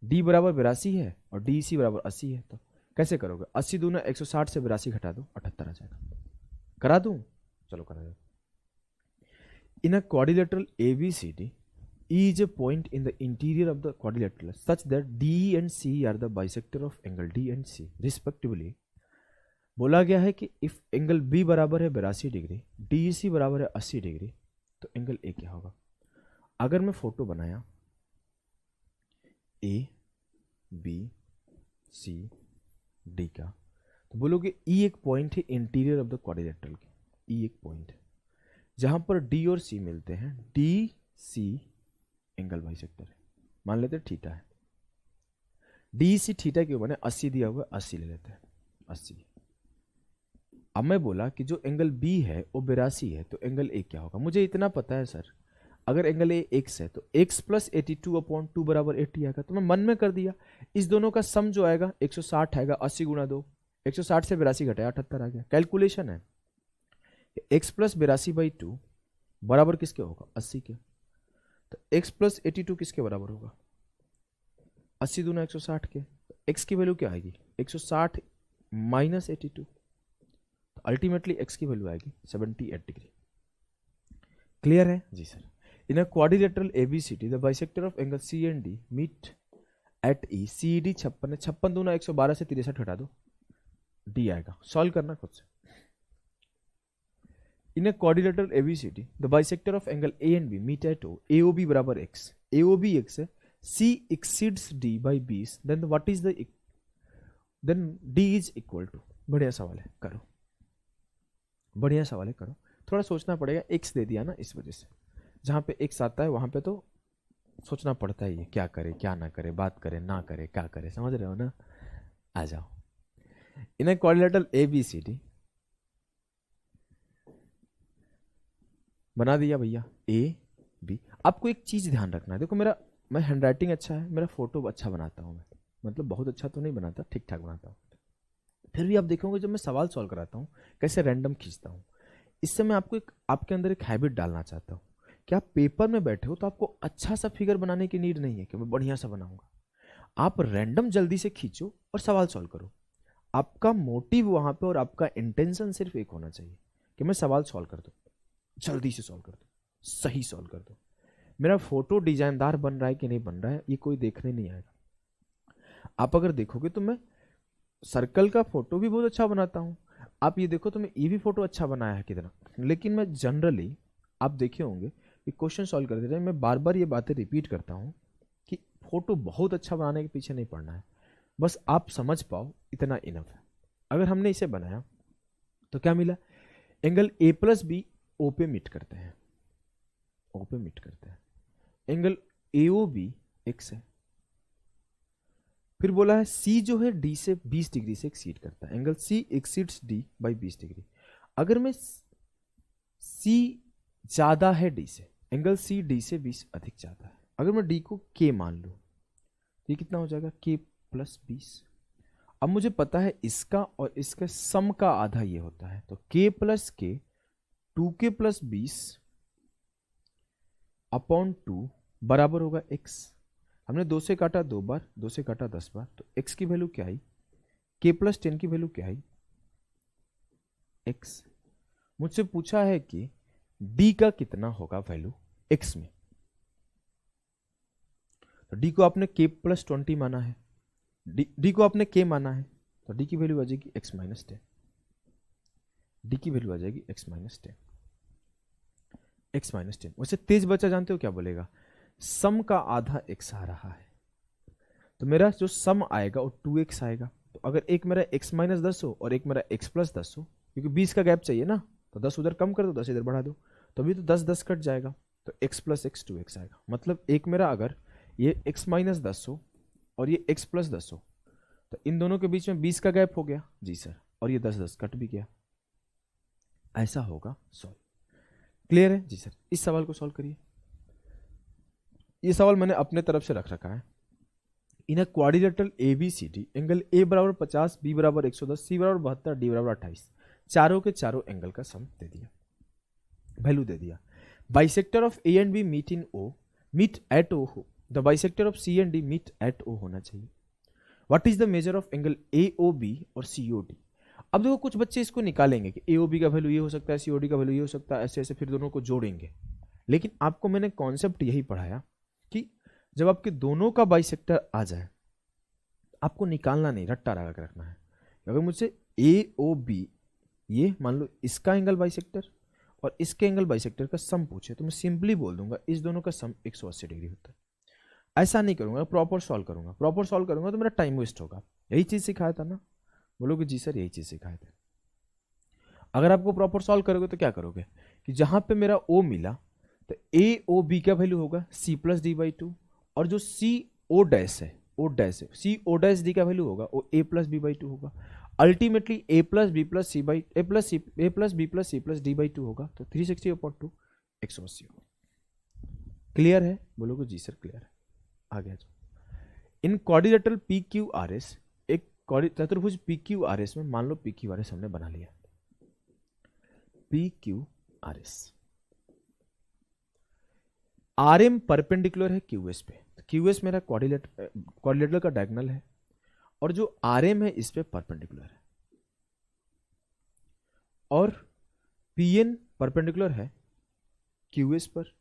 डी बराबर 82 है और डी सी बराबर 80 है, तो कैसे करोगे, 80 दूना 160 से 82 घटा दो 78 आ जाएगा। करा दूं, चलो करा दो। In a quadrilateral ABCD, E is a point in the interior of the quadrilateral such that D and C are the bisector of angle D and C respectively। बोला गया है कि इफ एंगल B बराबर है 82 degree, DEC बराबर है 80 degree, तो angle A क्या होगा। अगर मैं फोटो बनाया A B C D का, तो बोलोगे E एक पॉइंट है इंटीरियर ऑफ द क्वाड्रिलेटरल की, E एक पॉइंट है जहां पर D और C मिलते हैं। DC एंगल बाइसेक्टर है, मान लेते हैं थीटा है, DEC थीटा क्यों बने, 80 दिया हुआ है 80 ले लेते हैं 80। अब मैं बोला कि जो एंगल B है वो 82 है, तो एंगल A क्या होगा। मुझे इतना पता है सर, अगर एंगल A x है तो x प्लस 82/2 बराबर 80 आएगा, तो मैं मन में कर दिया। इस दोनों का सम जो आएगा 160 आएगा, 80 गुणा 2, 160 से 82 घटाया 78 आ गया। कैलकुलेशन है, x प्लस 82/2 बराबर किसके होगा, 80 के। तो x प्लस 82 किसके बराबर होगा, 80 दूना 160 के। तो x की वैल्यू क्या आएगी, 160 माइनस 82, तो अल्टीमेटली x की वैल्यू आएगी 78 डिग्री। क्लियर है जी sir. In a quadrilateral ABCD the bisector of angle C and D meet at E। CED 56 है, 56 दूना 112 से 63 हटा दो, D आएगा। सॉल्व करना खुद से। In a quadrilateral ABCD the bisector of angle A and B meet at O AOB बराबर एक्स, एओबी एक्स है, C exceeds D by 20, then what is the, then D is equal to. बढ़िया सवाल है, करो, बढ़िया सवाल है, करो। थोड़ा सोचना पड़ेगा, एक्स दे दिया ना, इस वजह से जहां पे एक्स आता है वहां पे तो सोचना पड़ता ही है, क्या करे क्या ना करे, बात करे ना करे, क्या करे, समझ रहे हो ना। आ जाओ, इन ए क्वाड्रिलेटरल एबीसीडी बना दिया भैया, ए बी। आपको एक चीज ध्यान रखना है, देखो मेरा, मैं हैंडराइटिंग अच्छा है, मेरा फोटो अच्छा बनाता हूँ मैं, मतलब बहुत अच्छा तो नहीं बनाता, ठीक ठाक बनाता हूँ, फिर भी आप देखोगे जब मैं सवाल सॉल्व कराता हूँ कैसे रैंडम खींचता हूँ। इससे मैं आपको एक, आपके अंदर एक हैबिट डालना चाहता हूँ कि आप पेपर में बैठे हो तो आपको अच्छा सा फिगर बनाने की नीड नहीं है कि मैं बढ़िया सा बनाऊंगा, आप रैंडम जल्दी से खींचो और सवाल सॉल्व करो। आपका मोटिव वहां पे और आपका इंटेंशन सिर्फ एक होना चाहिए कि मैं सवाल सॉल्व कर दूं, जल्दी से सॉल्व कर दूं, सही सॉल्व कर दूं। मेरा फोटो डिजाइनदार बन रहा है कि नहीं बन रहा है ये कोई देखने नहीं आएगा। आप अगर देखोगे तो मैं सर्कल का फोटो भी बहुत अच्छा बनाता हूँ, आप ये देखो तो मैं ये भी फोटो अच्छा बनाया है कितना, लेकिन मैं जनरली, आप देखे होंगे कि क्वेश्चन सॉल्व करते रहे मैं बार बार ये बातें रिपीट करता हूँ कि फोटो बहुत अच्छा बनाने के पीछे नहीं पड़ना है, बस आप समझ पाओ इतना इनफ है। अगर हमने इसे बनाया तो क्या मिला, angle A plus B O पे मीट करते हैं, ओ पे मीट करते हैं, angle A O B X है, फिर बोला है सी जो है डी से 20 डिग्री से एक्सीड करता है, angle C exceeds D by 20 degree. अगर मैं सी ज्यादा है डी से, एंगल सी डी से 20 अधिक ज्यादा है, अगर मैं डी को के मान लूं तो ये कितना हो जाएगा, के प्लस 20। अब मुझे पता है इसका और इसका सम का आधा ये होता है, तो के प्लस के 2k प्लस 20 अपॉन 2 बराबर होगा x। हमने 2 से काटा 2 बार, 2 से काटा 10 बार, तो x की वैल्यू क्या आई, k प्लस 10 की वैल्यू क्या आई, x। मुझसे पूछा है कि d का कितना होगा वैल्यू x में, तो d को आपने k प्लस 20 माना है, d को आपने k माना है, तो d की वैल्यू आ जाएगी x माइनस 10, d की वैल्यू आ जाएगी x माइनस 10, x माइनस 10। वैसे तेज बच्चा जानते हो क्या बोलेगा, सम का आधा x आ रहा है, तो मेरा जो सम आएगा वो 2x आएगा। तो अगर एक मेरा x माइनस 10 हो और एक मेरा x प्लस 10 हो, क्योंकि 20 का गैप चाहिए ना, तो 10 उधर कम कर दो, 10 इधर बढ़ा दो, तो अभी तो 10 10 कट जाएगा, तो x प्लस x 2x आएगा। मतलब एक मेरा अगर ये x माइनस 10 हो और ये x प्लस 10 हो, तो इन दोनों के बीच में 20 का गैप हो गया जी सर, और ये 10 10 कट भी गया, ऐसा होगा सॉल्व। क्लियर है जी सर। इस सवाल को सॉल्व करिए। ये सवाल मैंने अपने तरफ से रख रखा है। In a quadrilateral ABCD angle A बराबर 50, बी बराबर 110, सी बराबर 72, डी बराबर 28, चारों के चारों एंगल का सम दे दिया, वैल्यू दे दिया। Bisector of A and B meet in O, meet at O हो, the bisector of C and D meet at O होना चाहिए। What is the measure of angle A O B और C O D. अब देखो कुछ बच्चे इसको निकालेंगे कि ए ओ बी का वैल्यू ये हो सकता है, सी ओ डी का वैल्यू ये हो सकता है, ऐसे ऐसे फिर दोनों को जोड़ेंगे, लेकिन आपको मैंने कॉन्सेप्ट यही पढ़ाया कि जब आपके दोनों का बाइसेक्टर आ जाए, आपको निकालना नहीं, रट्टा लगा के रखना है। अगर मुझसे ए ओ बी, ये मान लो इसका एंगल बाइसेक्टर और इसके एंगल बाइसेक्टर का सम पूछे, तो मैं सिंपली बोल दूंगा इस दोनों का सम 180 डिग्री होता है। ऐसा नहीं करूंगा, प्रॉपर सॉल्व करूंगा, प्रॉपर सॉल्व करूंगा तो मेरा टाइम वेस्ट होगा। यही चीज सिखाया था ना, बोलोगे जी सर यही चीज सिखाए थे। अगर आपको प्रॉपर सॉल्व करोगे तो क्या करोगे कि जहां पे मेरा ओ मिला, तो ए ओ बी का वैल्यू होगा सी प्लस डी बाई 2, और जो सी ओ डैश है, ओ डैश है, सी ओ डैश डी का वैल्यू होगा वो ए प्लस बी बाई 2 होगा। Ultimately A plus B plus C by A plus B plus C plus D by 2 होगा, तो 360/2 180 होगा। क्लियर है? बोलोगे जी सर क्लियर है। आगे आ जाओ। In quadrilateral P Q R S, एक चतुर्भुज पी क्यू आर एस में, मान लो पी क्यू आर एस हमने बना लिया, P Q R S, R M perpendicular है क्यू एस पे, क्यू एस मेरा क्वाड्रिलेटरल का डायगोनल है, और जो आर एम है इस पे परपेंडिकुलर है, और पी एन परपेंडिकुलर है क्यू एस पर,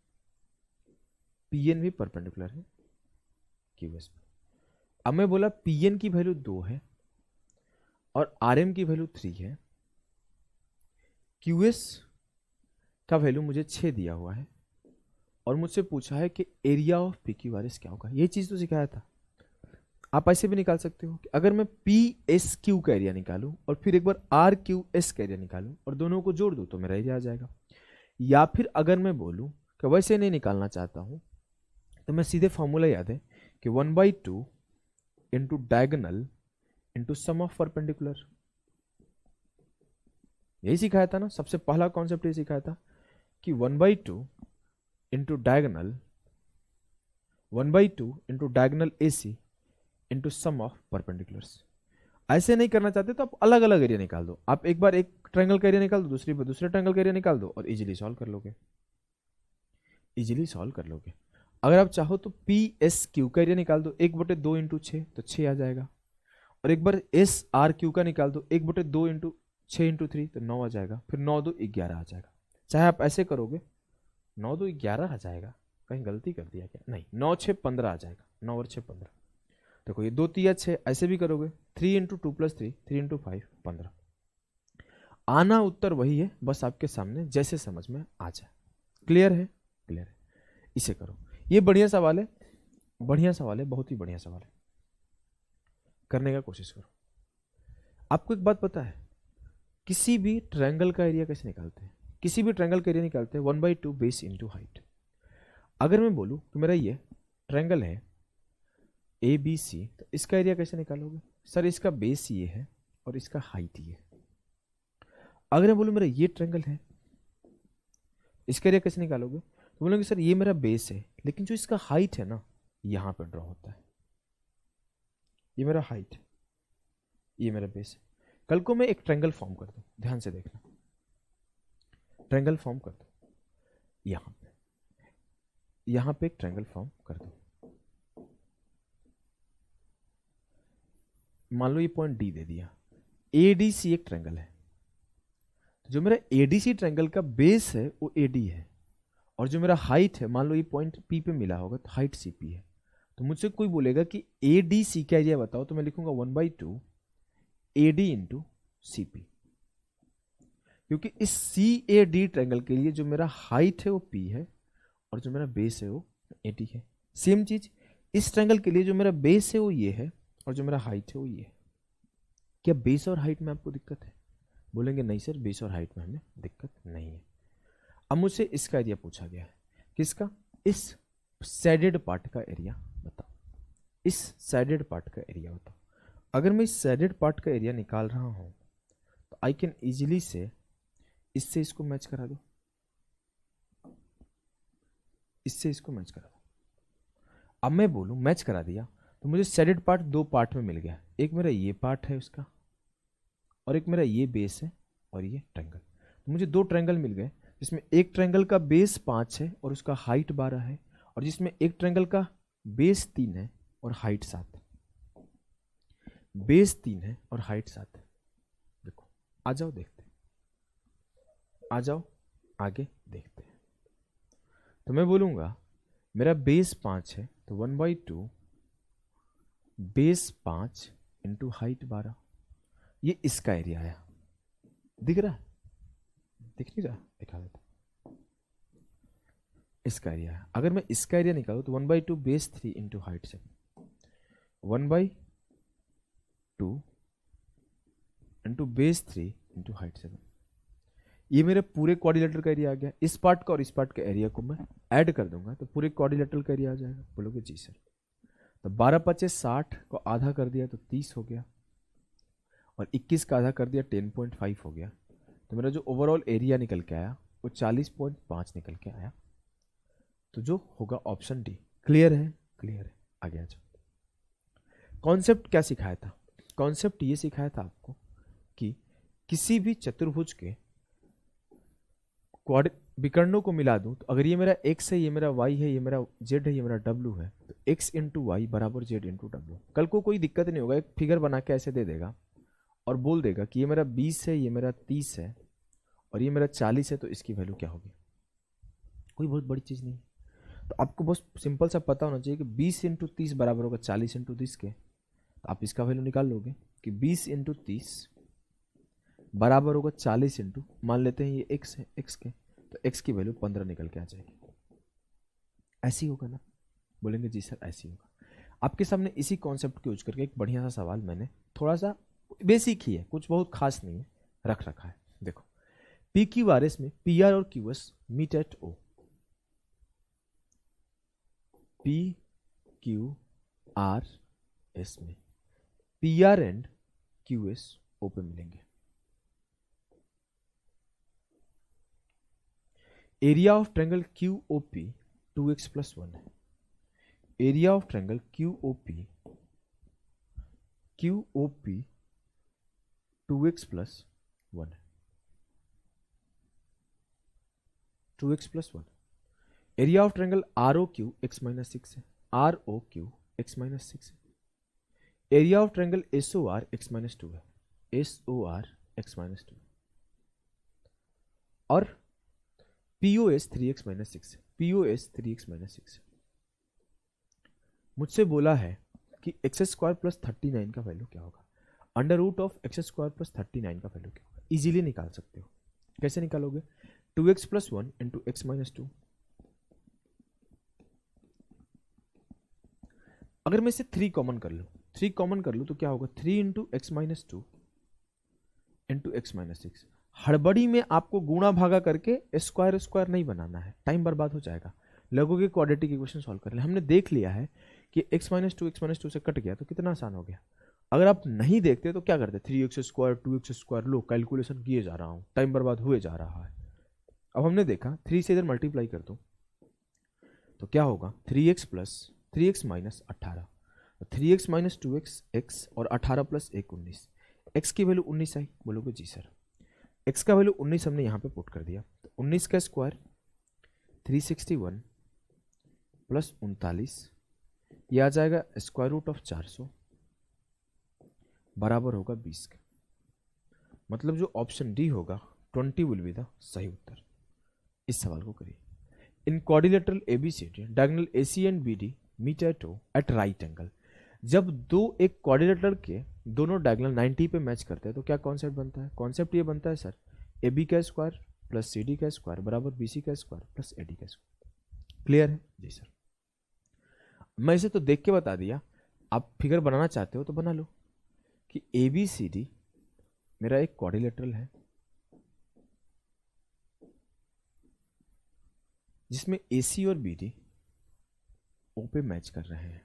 पी एन भी परपेंडिकुलर है क्यू एस पर। अब मैं बोला पी एन की वैल्यू 2 है और आर एम की वैल्यू 3 है, क्यू एस का वैल्यू मुझे 6 दिया हुआ है और मुझसे पूछा है कि area of P Q R S क्या होगा। ये चीज़ तो सिखाया था। आप ऐसे भी निकाल सकते हो कि अगर मैं पी एस क्यू का एरिया निकालूं और फिर एक बार आर क्यू एस का एरिया निकालूं और दोनों को जोड़ दूं तो मेरा एरिया आ जाएगा। या फिर अगर मैं बोलूं कि वैसे नहीं निकालना चाहता हूं तो मैं सीधे फॉर्मूला याद है कि 1/2 into diagonal into sum of perpendicular. यही सिखाया था ना, सबसे पहला कॉन्सेप्ट ये सिखाया था कि 1/2 into diagonal 1/2 into diagonal A C into sum of perpendiculars. ऐसे नहीं करना चाहते तो आप अलग अलग एरिया निकाल दो। आप एक बार एक ट्रायंगल का एरिया निकाल दो, दूसरी बार दूसरे ट्रायंगल का एरिया निकाल दो और इजीली सॉल्व कर लोगे, इजीली सॉल्व कर लोगे। अगर आप चाहो तो पी एस क्यू का एरिया निकाल दो, 1/2 इंटू 6 तो 6 आ जाएगा। और एक बार एस आर क्यू का निकाल दो, 1/2 इंटू 6 इंटू 3 तो 9 आ जाएगा। फिर 9 2 11 आ जाएगा। चाहे आप ऐसे करोगे 9 2 11 आ जाएगा, कहीं गलती कर दिया क्या? नहीं, 9 6 15 आ जाएगा, 9 और 6 15। देखो ये 2 3 6, ऐसे भी करोगे 3 इंटू 2 प्लस 3 3 इंटू 5 15। आना उत्तर वही है, बस आपके सामने जैसे समझ में आ जाए। क्लियर है? क्लियर है। इसे करो। ये बढ़िया सवाल है, बढ़िया सवाल है, बहुत ही बढ़िया सवाल है, करने का कोशिश करो। आपको एक बात पता है, किसी भी ट्रायंगल का एरिया कैसे निकालते हैं? किसी भी ट्रायंगल का एरिया निकालते हैं 1/2 बेस इंटू हाइट। अगर मैं बोलूं कि मेरा ये ट्रायंगल है ए बी सी, तो इसका एरिया कैसे निकालोगे? सर इसका बेस ये है और इसका हाइट ये है। अगर मैं बोलूं मेरा ये ट्रायंगल है, इसका एरिया कैसे निकालोगे? तो बोलोगे सर ये मेरा बेस है, लेकिन जो इसका हाइट है ना, यहां पर ड्रॉ होता है। ये मेरा हाइट है, ये मेरा बेस है। कल को मैं एक ट्रायंगल फॉर्म कर दूं, ध्यान से देखना, ट्रायंगल फॉर्म कर दूं यहां पे एक ट्रायंगल फॉर्म कर दूं। मान लो ये पॉइंट डी दे दिया, एडीसी एक ट्रायंगल है। तो जो मेरा एडीसी ट्रायंगल का बेस है वो एडी है, और जो मेरा हाइट है, मान लो ये पॉइंट पी पे मिला होगा तो हाइट सीपी है। तो मुझसे कोई बोलेगा कि एडीसी का एरिया बताओ, तो मैं लिखूंगा 1/2 एडी इंटू सीपी, क्योंकि इस सी ए डी ट्रायंगल के लिए जो मेरा हाइट है वो पी है और जो मेरा बेस है वो एडी है। सेम चीज इस ट्रायंगल के लिए जो मेरा बेस है वो ये है और जो मेरा हाइट है वो ये है। क्या बेस और हाइट में आपको दिक्कत है? बोलेंगे नहीं सर, बेस और हाइट में हमें दिक्कत नहीं है। अब मुझसे इसका एरिया पूछा गया है, किसका? इस सैडेड पार्ट का एरिया बताओ, इस सैडेड पार्ट का एरिया बताओ। अगर मैं इस सैडेड पार्ट का एरिया निकाल रहा हूं तो आई कैन इजीली से इससे इसको मैच करा दो, इससे इसको मैच करा दो। अब मैं बोलूं मैच करा दिया तो मुझे सैडेड पार्ट दो पार्ट में मिल गया। एक मेरा ये पार्ट है उसका, और एक मेरा ये बेस है और ये ट्रायंगल। तो मुझे दो ट्रायंगल मिल गए, जिसमें एक ट्रायंगल का बेस 5 है और उसका हाइट 12 है, और जिसमें एक ट्रायंगल का बेस 3 है और हाइट 7 है। बेस 3 है और हाइट 7 है। देखो, आ जाओ देखते हैं, आ जाओ आगे देखते हैं। तो मैं बोलूंगा मेरा बेस 5 है तो 1/2 बेस 5 इंटू हाइट 12, ये इसका एरिया आया। दिख रहा है? दिख नहीं रहा? दिखा देता, इसका एरिया है। अगर मैं इसका एरिया निकालूं तो 1/2 base 3 into height 7, 1/2 into base 3 into height 7। ये मेरे पूरे क्वाड्रिलेटरल का एरिया आ गया। इस पार्ट का और इस पार्ट के एरिया को मैं ऐड कर दूंगा तो पूरे क्वाड्रिलेटरल का एरिया आ जाएगा। बोलोगे जी सर। तो 12 5 60 को आधा कर दिया तो 30 हो गया, और 21 का आधा कर दिया 10.5 हो गया। तो मेरा जो ओवरऑल एरिया निकल के आया वो 40.5 निकल के आया। तो जो होगा ऑप्शन डी। क्लियर है? क्लियर है। आगे आ जाओ। कॉन्सेप्ट क्या सिखाया था? कॉन्सेप्ट ये सिखाया था आपको कि किसी भी चतुर्भुज के विकर्णों को मिला दूं तो अगर ये मेरा x है, ये मेरा y है, ये मेरा z है, ये मेरा w है, तो x इंटू वाई बराबर z इंटू डब्ल्यू। कल को कोई दिक्कत नहीं होगा, एक फिगर बना के ऐसे दे देगा और बोल देगा कि ये मेरा 20 है, ये मेरा 30 है और ये मेरा 40 है, तो इसकी वैल्यू क्या होगी? कोई बहुत बड़ी चीज़ नहीं। तो आपको बहुत सिंपल सा पता होना चाहिए कि 20 इंटू 30 बराबर होगा 40 इंटू 30 के। तो आप इसका वैल्यू निकाल लोगे कि 20 इंटू 30 बराबर होगा 40 इंटू, मान लेते हैं ये x है, x के, तो x की वैल्यू 15 निकल के आ जाएगी। ऐसी होगा ना? बोलेंगे जी सर ऐसी होगा। आपके सामने इसी कॉन्सेप्ट को यूज करके एक बढ़िया सा सवाल मैंने थोड़ा सा बेसिक ही है, कुछ बहुत खास नहीं है, रख रखा है। देखो, पी क्यू आर एस में पी आर और Q S meet at O. P Q R S में P R and Q S O पे मिलेंगे। Area of triangle Q O P 2x+1 है। Area of triangle Q O P 2x+1 है। 2x+1। Area of triangle R O Q x-6 है। R O Q x-6 है। Area of triangle S O R x-2 है। S O R x-2 और P O S 3x-6 है। P O S 3x-6 है। मुझसे बोला है कि x² + 39 का वैल्यू क्या होगा। अंडर रूट ऑफ x² + 39 का वैल्यू क्या होगा, इजीली निकाल सकते हो। कैसे निकालोगे? 2x+1 into x-2। अगर मैं इसे 3 कॉमन कर लूँ, 3 कॉमन कर लूँ तो क्या होगा? 3 इंटू x-2 इंटू x-6। हड़बड़ी में आपको गुणा भागा करके स्क्वायर स्क्वायर नहीं बनाना है, टाइम बर्बाद हो जाएगा। लगोगे क्वाड्रेटिक इक्वेशन सॉल्व कर ले। हमने देख लिया है कि x-2 से कट गया तो कितना आसान हो गया। अगर आप नहीं देखते तो क्या करते? 3x², 2x², लो कैलकुलेशन किए जा रहा हूँ, टाइम बर्बाद हुए जा रहा है। अब हमने देखा 3 से इधर मल्टीप्लाई कर दो तो क्या होगा? 3x + 3x - 18। 3x - 2x x और 18 + 1 19। x की वैल्यू 19 आई। बोलोगे जी सर x का वैल्यू 19 हमने यहाँ पे पुट कर दिया तो 19 का स्क्वायर 361 + 39, ये आ जाएगा स्क्वायर रूट ऑफ 400 बराबर होगा 20 का। मतलब जो ऑप्शन डी होगा 20 विल बी द सही उत्तर। इस सवाल को करिए। In quadrilateral ABCD diagonal AC and BD meet at O at right angle. जब दो एक क्वाड्रिलेटरल के दोनों डायगोनल 90 पे मैच करते हैं तो क्या कॉन्सेप्ट बनता है? कॉन्सेप्ट ये बनता है सर, ए बी का स्क्वायर प्लस सी डी का स्क्वायर बराबर बी सी का स्क्वायर प्लस ए डी का स्क्वायर। क्लियर है? जी सर। मैं इसे तो देख के बता दिया, आप फिगर बनाना चाहते हो तो बना लो कि ए बी सी डी मेरा एक क्वाड्रिलेटरल है जिसमें ए सी और बी डी ओ पे मैच कर रहे हैं।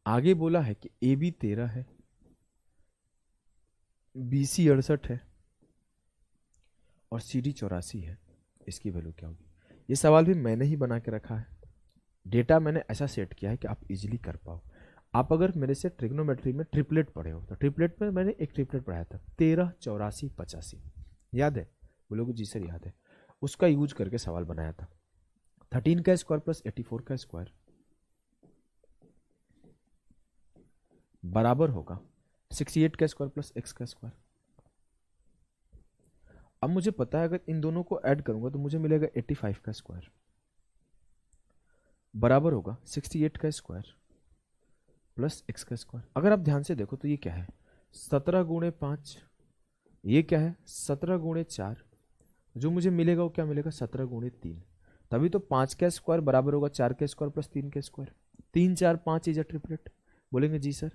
आगे बोला है कि ए बी 13 है, बी सी 68 है और सी डी 84 है। इसकी वैल्यू क्या होगी? ये सवाल भी मैंने ही बना के रखा है, डेटा मैंने ऐसा सेट किया है कि आप इजीली कर पाओ। आप अगर मेरे से ट्रिग्नोमेट्री में ट्रिपलेट पढ़े हो तो ट्रिपलेट में मैंने एक ट्रिपलेट पढ़ाया था 13 84 85, याद है? बोलोगे जी सर याद है। उसका यूज करके सवाल बनाया था। 13 का स्क्वायर प्लस 84 का स्क्वायर बराबर होगा 68 का स्क्वायर प्लस x का स्क्वायर। अब मुझे पता है अगर इन दोनों को ऐड करूंगा तो मुझे मिलेगा 85 का स्क्वायर बराबर होगा 68 का स्क्वायर प्लस x का स्क्वायर। अगर आप ध्यान से देखो तो ये क्या है? 17 गुणे 5। ये क्या है? 17 गुणे 4। जो मुझे मिलेगा वो क्या मिलेगा? 17 गुणे 3। तभी तो 5 का स्क्वायर बराबर होगा 4 का स्क्वायर प्लस 3 का स्क्वायर। 3 4 5 is a triplet. बोलेंगे जी सर।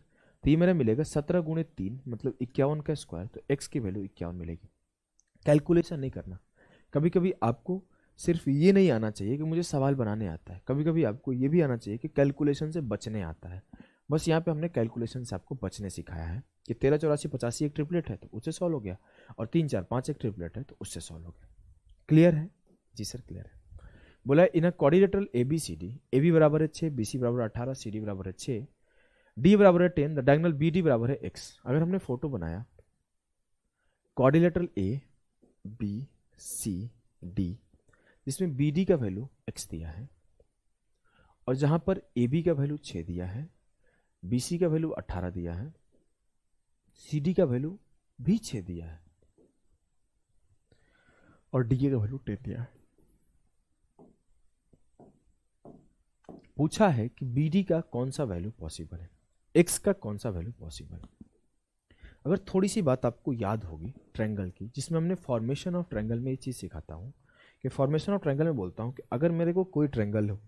तो ये मेरा मिलेगा 17 गुणे 3 मतलब 51 का स्क्वायर, तो x की वैल्यू 51 मिलेगी। कैलकुलेशन नहीं करना। कभी कभी आपको सिर्फ ये नहीं आना चाहिए कि मुझे सवाल बनाने आता है, कभी कभी आपको ये भी आना चाहिए कि कैलकुलेशन से बचने आता है। बस यहाँ पे हमने कैलकुलेशन से आपको बचने सिखाया है कि 13 84 85 एक ट्रिपलेट है तो उससे सॉल्व हो गया, और 3 4 5 एक ट्रिपलेट है तो उससे सॉल्व हो गया। क्लियर है? जी सर क्लियर है। बोला in a quadrilateral A B C D, A B बराबर है 6, बी सी बराबर 18, सी डी बराबर है 6, डी बराबर है 10, द डायगोनल बी डी बराबर है x। अगर हमने फोटो बनाया quadrilateral A B C D जिसमें बी डी का वैल्यू x दिया है और जहां पर ए बी का वैल्यू 6 दिया है, बी सी का वैल्यू 18 दिया है, सी डी का वैल्यू भी 6 दिया है और डी का वैल्यू 10 दिया है। पूछा है कि बी डी का कौन सा वैल्यू पॉसिबल है, एक्स का कौन सा वैल्यू पॉसिबल है। अगर थोड़ी सी बात आपको याद होगी ट्रायंगल की, जिसमें हमने फॉर्मेशन ऑफ ट्रायंगल में ये चीज़ सिखाता हूँ कि फॉर्मेशन ऑफ ट्रायंगल में बोलता हूँ कि अगर मेरे को कोई ट्रायंगल हो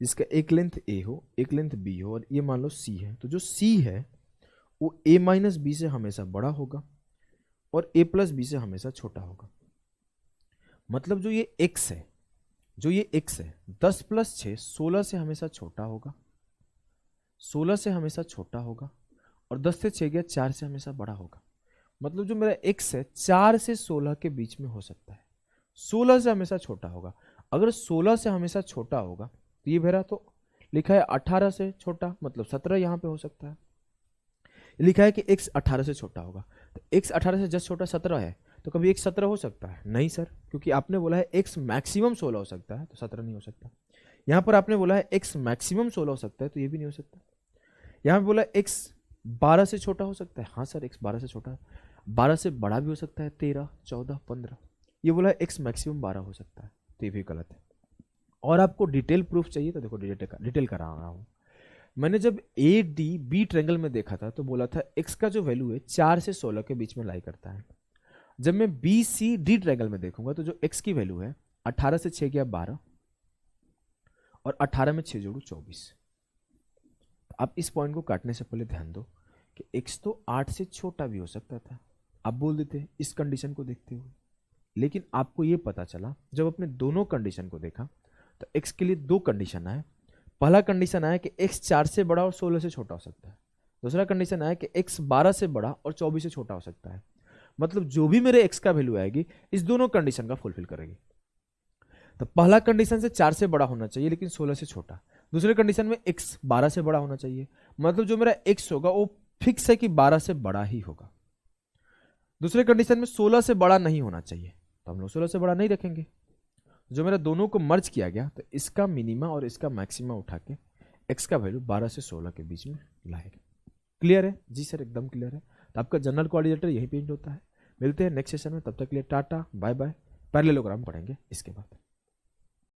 जिसका एक लेंथ ए हो, एक लेंथ बी हो और ये मान लो सी है, तो जो सी है वो ए माइनस बी से हमेशा बड़ा होगा और ए प्लस बी से हमेशा छोटा होगा। मतलब जो ये एक्स है, जो ये एक्स है 10 प्लस 6 16 से हमेशा छोटा होगा, 16 से हमेशा छोटा होगा और 10 से 6 गया 4 से हमेशा बड़ा होगा। मतलब जो मेरा एक्स है 4 से 16 के बीच में हो सकता है, 16 से हमेशा छोटा होगा। अगर 16 से हमेशा छोटा होगा तो ये मेरा तो लिखा है 18 से छोटा, मतलब 17 यहाँ पे हो सकता है। लिखा है कि x 18 से छोटा होगा, तो x 18 से जस्ट छोटा 17 है, तो कभी x 17 हो सकता है? नहीं सर, क्योंकि आपने बोला है x मैक्सिमम 16 हो सकता है, तो 17 नहीं हो सकता। यहाँ पर आपने बोला है x मैक्सिमम 16 हो सकता है, तो ये भी नहीं हो सकता। यहाँ पे बोला x 12 से छोटा हो सकता है, हाँ सर x 12 से छोटा है, 12 से बड़ा भी हो सकता है, 13 14 15। ये बोला है x मैक्सिमम 12 हो सकता है, तो ये भी गलत है। और आपको डिटेल प्रूफ चाहिए तो देखो डिटेल करा रहा हूँ। मैंने जब ए डी बी ट्रायंगल में देखा था तो बोला था x का जो वैल्यू है 4 से 16 के बीच में लाई करता है। जब मैं बी सी डी ट्रायंगल में देखूंगा तो जो x की वैल्यू है 18 से 6 गया 12 और 18 में 6 जोड़ू 24। आप इस पॉइंट को काटने से पहले ध्यान दो कि x तो 8 से छोटा भी हो सकता था, आप बोल देते इस कंडीशन को देखते हुए। लेकिन आपको यह पता चला जब अपने दोनों कंडीशन को देखा तो x के लिए दो कंडीशन आए। पहला कंडीशन आया कि x 4 से बड़ा और 16 से छोटा हो सकता है। दूसरा कंडीशन आया कि x 12 से बड़ा और 24 से छोटा हो सकता है। मतलब जो भी मेरे x का वैल्यू आएगी इस दोनों कंडीशन का फुलफिल करेगी। तो पहला कंडीशन से 4 से बड़ा होना चाहिए लेकिन 16 से छोटा। दूसरे कंडीशन में x 12 से बड़ा होना चाहिए, मतलब जो मेरा x होगा वो फिक्स है कि 12 से बड़ा ही होगा। दूसरे कंडीशन में 16 से बड़ा नहीं होना चाहिए, तो हम लोग 16 से बड़ा नहीं रखेंगे। जो मेरा दोनों को मर्ज किया गया तो इसका मिनिमा और इसका मैक्सिमा उठा के x का वैल्यू 12 से 16 के बीच में लाएगा। क्लियर है? जी सर एकदम क्लियर है। तो आपका जनरल कोऑर्डिनेटर यही पेंट होता है। मिलते हैं नेक्स्ट सेशन में, तब तक के लिए टाटा बाय बाय। पैरेललोग्राम पढ़ेंगे इसके बाद।